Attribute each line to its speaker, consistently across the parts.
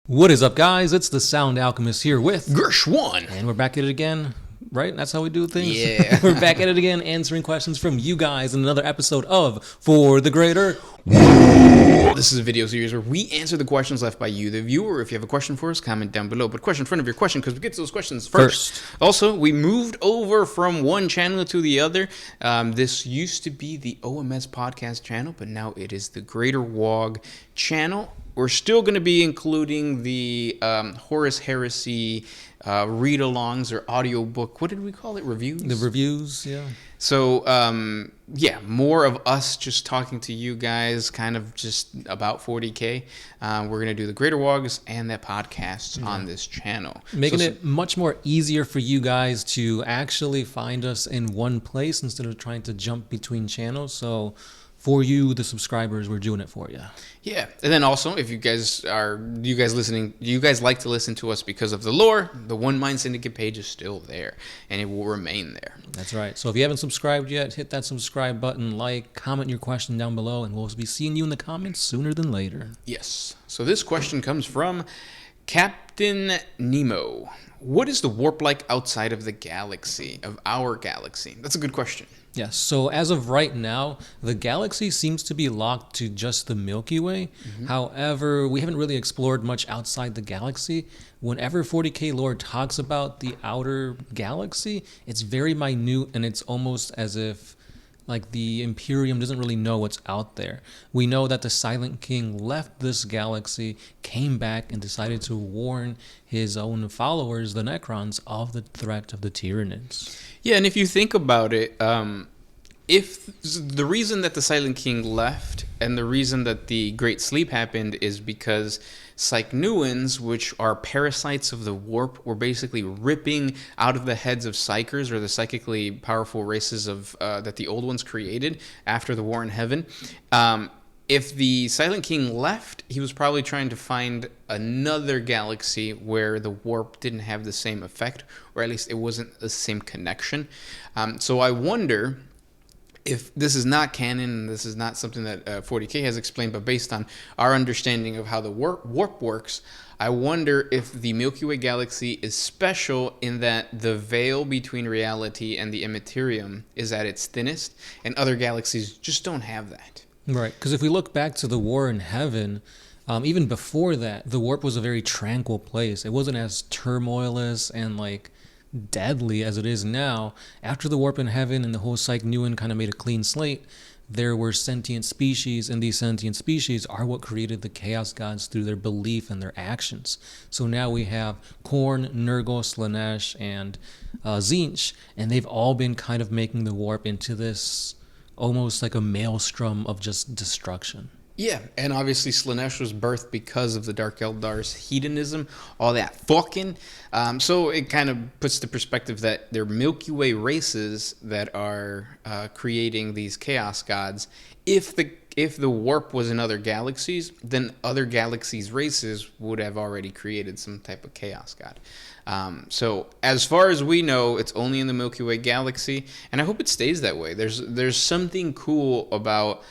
Speaker 1: What is up, guys? It's the Sound Alchemist here with
Speaker 2: Gersh1.
Speaker 1: And we're back at it again, right? That's how we do things?
Speaker 2: Yeah.
Speaker 1: We're back at it again, answering questions from you guys in another episode of For the Greater.
Speaker 2: This is a video series where we answer the questions left by you, the viewer. If you have a question for us, comment down below. But question in front of your question, because we get to those questions first. Also, we moved over from one channel to the other. This used to be the OMS podcast channel, but now it is the Greater Wog channel. We're still going to be including the Horus Heresy read-alongs or audiobook. What did we call it? Reviews?
Speaker 1: The reviews, yeah.
Speaker 2: So, yeah, more of us just talking to you guys, kind of just about 40K. We're going to do the Greater Wogs and that podcasts on this channel.
Speaker 1: Making it much more easier for you guys to actually find us in one place instead of trying to jump between channels. So for you, the subscribers, we're doing it for you.
Speaker 2: Yeah, and then also, if you guys listening, you guys like to listen to us because of the lore, the One Mind Syndicate page is still there, and it will remain there.
Speaker 1: That's right. So if you haven't subscribed yet, hit that subscribe button, comment your question down below, and we'll be seeing you in the comments sooner than later.
Speaker 2: Yes. So this question comes from Captain Nemo. What is the warp like outside of the galaxy, of our galaxy? That's a good question.
Speaker 1: Yes, so as of right now, the galaxy seems to be locked to just the Milky Way. However, we haven't really explored much outside the galaxy. Whenever 40K lore talks about the outer galaxy, it's very minute, and it's almost as if like the Imperium doesn't really know what's out there. We know that the Silent King left this galaxy, came back, and decided to warn his own followers, the Necrons, of the threat of the Tyranids.
Speaker 2: Yeah, and if you think about it, if the reason that the Silent King left and the reason that the Great Sleep happened is because Psychnuans, which are parasites of the warp, were basically ripping out of the heads of Psychers, or the psychically powerful races of that the old ones created after the War in Heaven. If the Silent King left, he was probably trying to find another galaxy where the warp didn't have the same effect, or at least it wasn't the same connection. So I wonder if this is not canon, and this is not something that 40K has explained, but based on our understanding of how the warp works, I wonder if the Milky Way galaxy is special in that the veil between reality and the immaterium is at its thinnest, and other galaxies just don't have that.
Speaker 1: Right, because if we look back to the War in Heaven, even before that, the warp was a very tranquil place. It wasn't as turmoilous and deadly as it is now. After the Warp in Heaven and the whole Psychnuan kind of made a clean slate, there were sentient species, and these sentient species are what created the Chaos Gods through their belief and their actions. So now we have Khorne, Nurgle, Slaanesh, and Tzeentch, and they've all been kind of making the warp into this almost like a maelstrom of just destruction.
Speaker 2: Yeah, and obviously Slaanesh was birthed because of the Dark Eldar's hedonism, all that fucking. So it kind of puts the perspective that they're Milky Way races that are creating these chaos gods. If the warp was in other galaxies, then other galaxies' races would have already created some type of chaos god. So as far as we know, it's only in the Milky Way galaxy, and I hope it stays that way. There's something cool about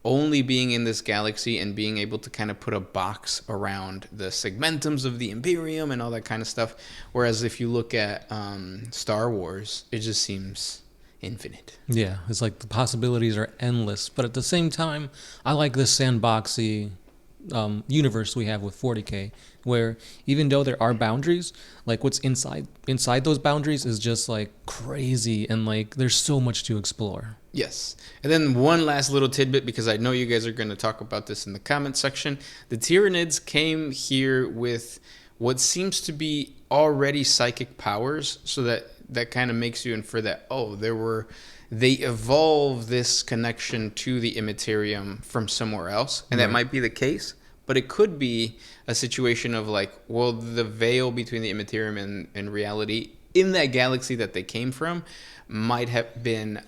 Speaker 2: only being in this galaxy and being able to kind of put a box around the segmentums of the Imperium and all that kind of stuff. Whereas if you look at Star Wars, it just seems infinite.
Speaker 1: Yeah, it's like the possibilities are endless. But at the same time, I like this sandboxy universe we have with 40K, where even though there are boundaries, what's inside those boundaries is just crazy, and there's so much to explore.
Speaker 2: Yes. And then one last little tidbit, because I know you guys are going to talk about this in the comment section. The Tyranids came here with what seems to be already psychic powers, so that kind of makes you infer that, they evolved this connection to the Immaterium from somewhere else, and that might be the case. But it could be a situation of the veil between the Immaterium and reality in that galaxy that they came from might have been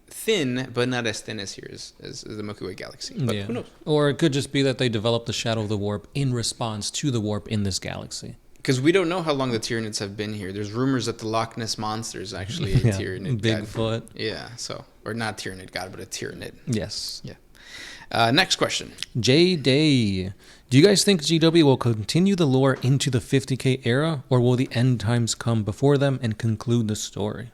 Speaker 2: thin, but not as thin as here as the Milky Way galaxy. But who knows?
Speaker 1: Or it could just be that they developed the shadow of the warp in response to the warp in this galaxy.
Speaker 2: Because we don't know how long the Tyranids have been here. There's rumors that the Loch Ness Monster is actually a Tyranid.
Speaker 1: Bigfoot.
Speaker 2: Yeah, so or not Tyranid God, but a Tyranid.
Speaker 1: Yes.
Speaker 2: Yeah. Next question.
Speaker 1: J Day. Do you guys think GW will continue the lore into the 50K era, or will the end times come before them and conclude the story?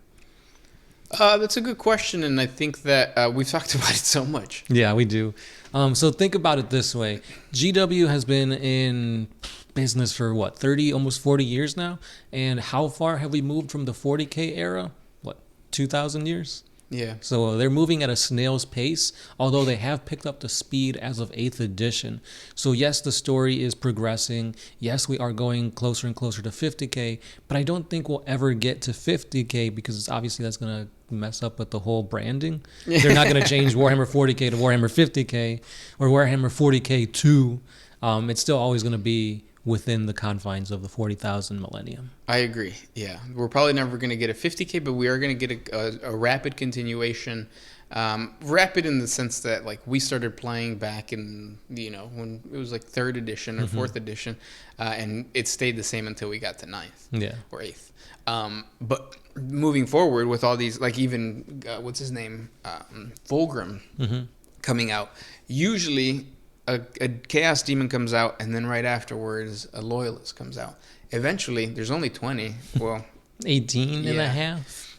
Speaker 2: That's a good question, and I think that we've talked about it so much.
Speaker 1: Yeah, we do. So think about it this way. GW has been in business for, 30, almost 40 years now? And how far have we moved from the 40K era? 2,000 years?
Speaker 2: Yeah.
Speaker 1: So they're moving at a snail's pace, although they have picked up the speed as of 8th edition. So yes, the story is progressing. Yes, we are going closer and closer to 50K, but I don't think we'll ever get to 50K because obviously that's going to mess up with the whole branding. They're not going to change Warhammer 40K to Warhammer 50K or Warhammer 40K 2. It's still always going to be within the confines of the 40,000 millennium.
Speaker 2: I agree. Yeah, we're probably never going to get a 50K, but we are going to get a rapid continuation. Rapid in the sense that like we started playing back in when it was like 3rd edition or 4th edition, and it stayed the same until we got to 9th or 8th. But moving forward with all these, like even what's his name, Fulgrim coming out, usually. A Chaos Demon comes out, and then right afterwards, a Loyalist comes out. Eventually, there's only 20. Well,
Speaker 1: 18 and a half.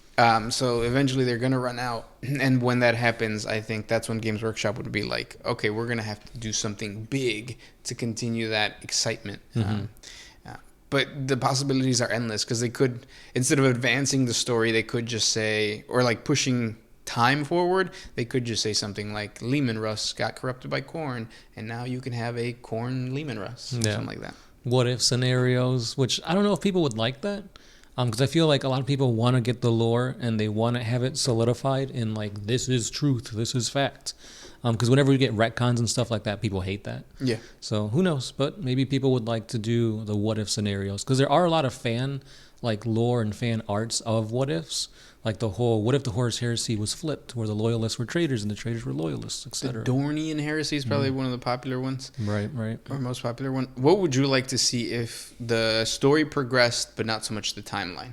Speaker 2: So eventually, they're going to run out. And when that happens, I think that's when Games Workshop would be like, okay, we're going to have to do something big to continue that excitement. But the possibilities are endless because they could, instead of advancing the story, they could just say, or like pushing time forward, they could just say something like Lehman Russ got corrupted by Khorne, and now you can have a Khorne Lehman Russ, or something like that.
Speaker 1: What if scenarios, which I don't know if people would like that, because I feel like a lot of people want to get the lore and they want to have it solidified in like, this is truth, this is fact. Because whenever we get retcons and stuff like that, people hate that. Yeah. So who knows? But maybe people would like to do the what if scenarios, because there are a lot of fan like lore and fan arts of what ifs. Like the whole, what if the Horus Heresy was flipped, where the Loyalists were traitors and the traitors were Loyalists, etc.
Speaker 2: The Dornian Heresy is probably one of the popular ones.
Speaker 1: Right.
Speaker 2: Or most popular one. What would you like to see if the story progressed, but not so much the timeline?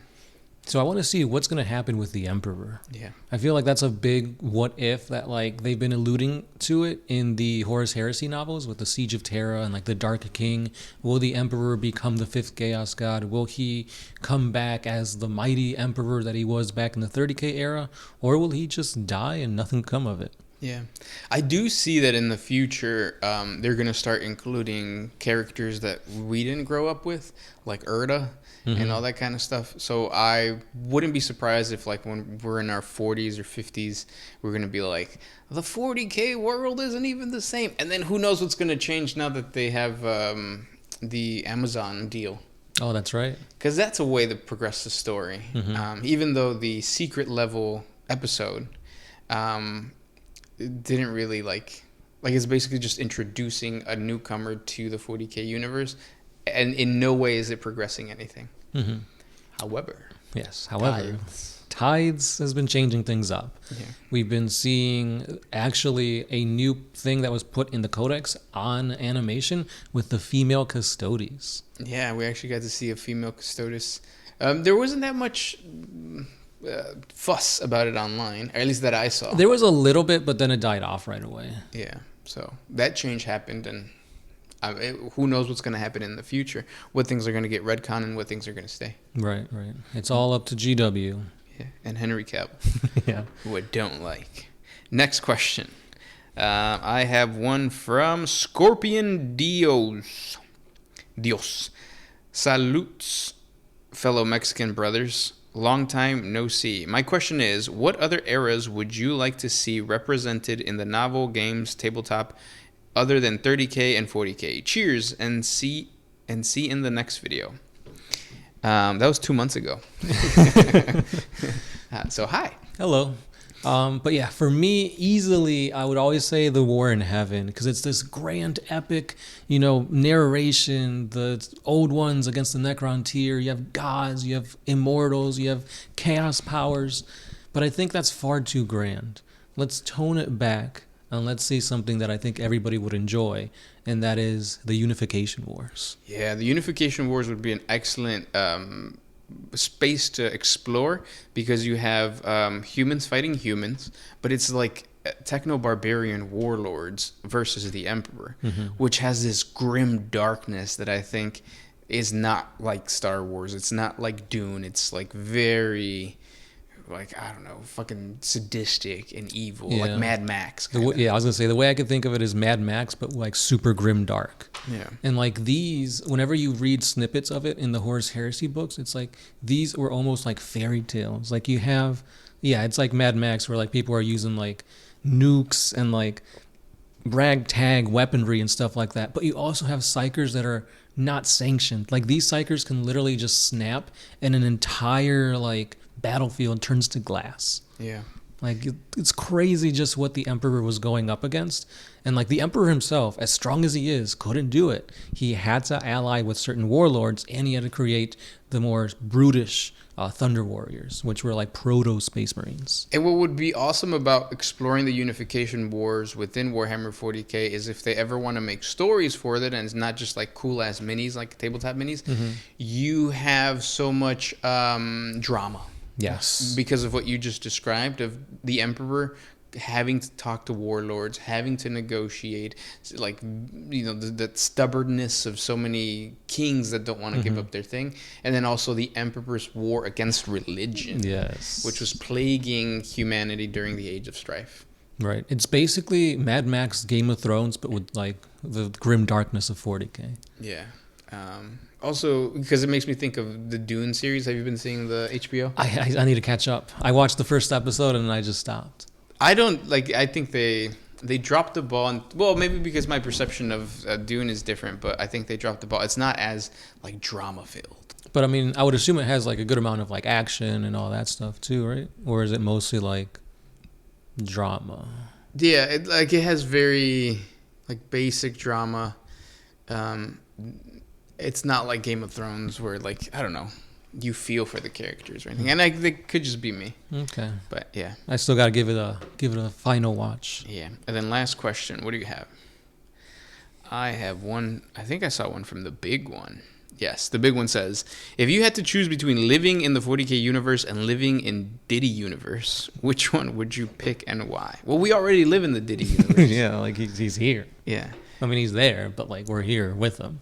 Speaker 1: So I want to see what's going to happen with the Emperor. Yeah. I feel like that's a big what if that like they've been alluding to it in the Horus Heresy novels with the Siege of Terra and like the Dark King. Will the Emperor become the 5th Chaos God? Will he come back as the mighty Emperor that he was back in the 30K era? Or will he just die and nothing come of it?
Speaker 2: Yeah. I do see that in the future, they're going to start including characters that we didn't grow up with, like Erda. And all that kind of stuff. So I wouldn't be surprised if, like, when we're in our 40s or 50s, we're going to be like, the 40K world isn't even the same. And then who knows what's going to change now that they have the Amazon deal.
Speaker 1: Oh, that's right.
Speaker 2: Because that's a way to progress the story. Even though the secret level episode didn't really, like it's basically just introducing a newcomer to the 40K universe. And in no way is it progressing anything. However,
Speaker 1: Tides has been changing things up. Yeah. We've been seeing actually a new thing that was put in the codex on animation with the female custodes.
Speaker 2: Yeah, we actually got to see a female custodes. There wasn't that much fuss about it online, or at least that I saw.
Speaker 1: There was a little bit, but then it died off right away.
Speaker 2: Yeah, so that change happened, and who knows what's going to happen in the future, what things are going to get retcon and what things are going to stay.
Speaker 1: Right. It's all up to GW.
Speaker 2: Yeah, and Henry Cavill, who I don't like. Next question. I have one from Scorpion Dios. Salutes, fellow Mexican brothers. Long time no see. My question is, what other eras would you like to see represented in the novel, games, tabletop, other than 30K and 40K? Cheers, and see in the next video. That was 2 months ago. So hi.
Speaker 1: Hello. But yeah, for me, easily, I would always say The War in Heaven, because it's this grand epic, narration, the old ones against the Necron tier. You have gods, you have immortals, you have chaos powers. But I think that's far too grand. Let's tone it back. And let's see something that I think everybody would enjoy, and that is the Unification Wars.
Speaker 2: Yeah, the Unification Wars would be an excellent space to explore because you have humans fighting humans, but it's like techno-barbarian warlords versus the Emperor, which has this grim darkness that I think is not like Star Wars. It's not like Dune. It's like very, like, I don't know, fucking sadistic and evil, like Mad Max.
Speaker 1: I was gonna say the way I could think of it is Mad Max, but like super grim dark.
Speaker 2: Yeah.
Speaker 1: And like these, whenever you read snippets of it in the Horus Heresy books, it's like these were almost like fairy tales. Like you have, it's like Mad Max where like people are using like nukes and like ragtag weaponry and stuff like that. But you also have psychers that are not sanctioned. Like these psychers can literally just snap and an entire like battlefield turns to glass.
Speaker 2: Yeah.
Speaker 1: Like it's crazy just what the Emperor was going up against. And like the Emperor himself, as strong as he is, couldn't do it. He had to ally with certain warlords, and he had to create the more brutish Thunder Warriors, which were like proto Space Marines.
Speaker 2: And what would be awesome about exploring the Unification Wars within Warhammer 40K is if they ever want to make stories for it, and it's not just like cool ass minis, like tabletop minis, you have so much drama.
Speaker 1: Yes.
Speaker 2: Because of what you just described of the Emperor having to talk to warlords, having to negotiate, like, you know, the stubbornness of so many kings that don't want to give up their thing. And then also the Emperor's war against religion.
Speaker 1: Yes.
Speaker 2: Which was plaguing humanity during the Age of Strife.
Speaker 1: Right. It's basically Mad Max Game of Thrones, but with like the grim darkness of 40K.
Speaker 2: Yeah. Also, because it makes me think of the Dune series. Have you been seeing the HBO?
Speaker 1: I need to catch up. I watched the first episode and I just stopped.
Speaker 2: I don't like. I think they dropped the ball. And, well, maybe because my perception of Dune is different, but I think they dropped the ball. It's not as like drama filled.
Speaker 1: But I mean, I would assume it has like a good amount of like action and all that stuff too, right? Or is it mostly like drama?
Speaker 2: Yeah, it has very like basic drama. It's not like Game of Thrones where, like, I don't know, you feel for the characters or anything. And it could just be me.
Speaker 1: Okay.
Speaker 2: But yeah.
Speaker 1: I still gotta give it a final watch.
Speaker 2: Yeah. And then last question, what do you have? I have one. I think I saw one from the big one. Yes, the big one says, if you had to choose between living in the 40K universe and living in Diddy universe, which one would you pick and why? Well, we already live in the Diddy universe.
Speaker 1: Yeah, like he's here.
Speaker 2: Yeah.
Speaker 1: I mean, he's there, but like we're here with him.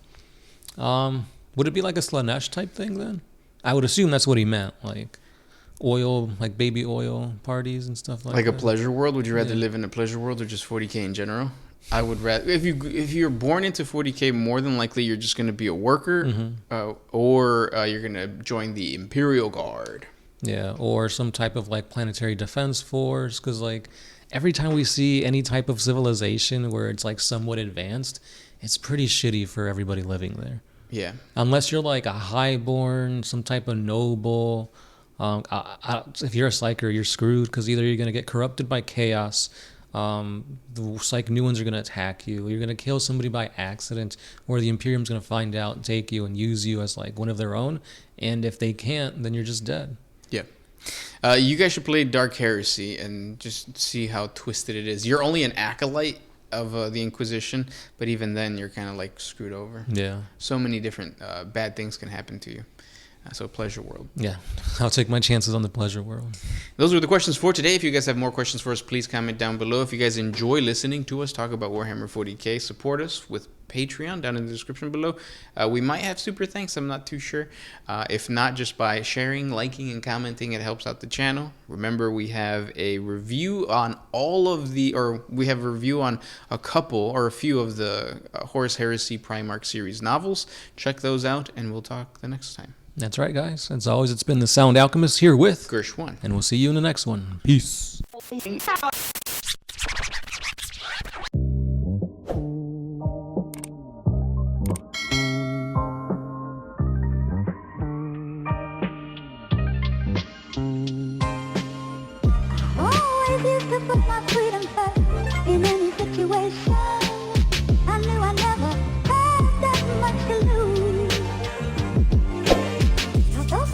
Speaker 1: Would it be like a Slanesh type thing then? I would assume that's what he meant, like oil, like baby oil parties and stuff like that.
Speaker 2: Like a pleasure world? Would you rather live in a pleasure world or just 40K in general? I would rather, if you're born into 40K, more than likely you're just going to be a worker, or you're going to join the Imperial Guard.
Speaker 1: Yeah, or some type of like planetary defense force, because like every time we see any type of civilization where it's like somewhat advanced, it's pretty shitty for everybody living there.
Speaker 2: Yeah.
Speaker 1: Unless you're like a highborn, some type of noble. If you're a psyker, you're screwed because either you're going to get corrupted by chaos, the psych new ones are going to attack you, you're going to kill somebody by accident, or the Imperium's going to find out and take you and use you as like one of their own. And if they can't, then you're just dead.
Speaker 2: Yeah. You guys should play Dark Heresy and just see how twisted it is. You're only an acolyte of the Inquisition, but even then you're kind of like screwed over.
Speaker 1: Yeah.
Speaker 2: So many different bad things can happen to you. So Pleasure World.
Speaker 1: Yeah, I'll take my chances on the Pleasure World.
Speaker 2: Those were the questions for today. If you guys have more questions for us, please comment down below. If you guys enjoy listening to us talk about Warhammer 40K, support us with Patreon down in the description below. We might have super thanks, I'm not too sure. If not, just by sharing, liking, and commenting, it helps out the channel. Remember, we have a review on we have a review on a couple or a few of the Horus Heresy Primarch series novels. Check those out, and we'll talk the next time.
Speaker 1: That's right, guys. As always, it's been the Sound Alchemist here with
Speaker 2: Gersh1.
Speaker 1: And we'll see you in the next one. Peace.
Speaker 3: Always used to put my freedom first in any situation.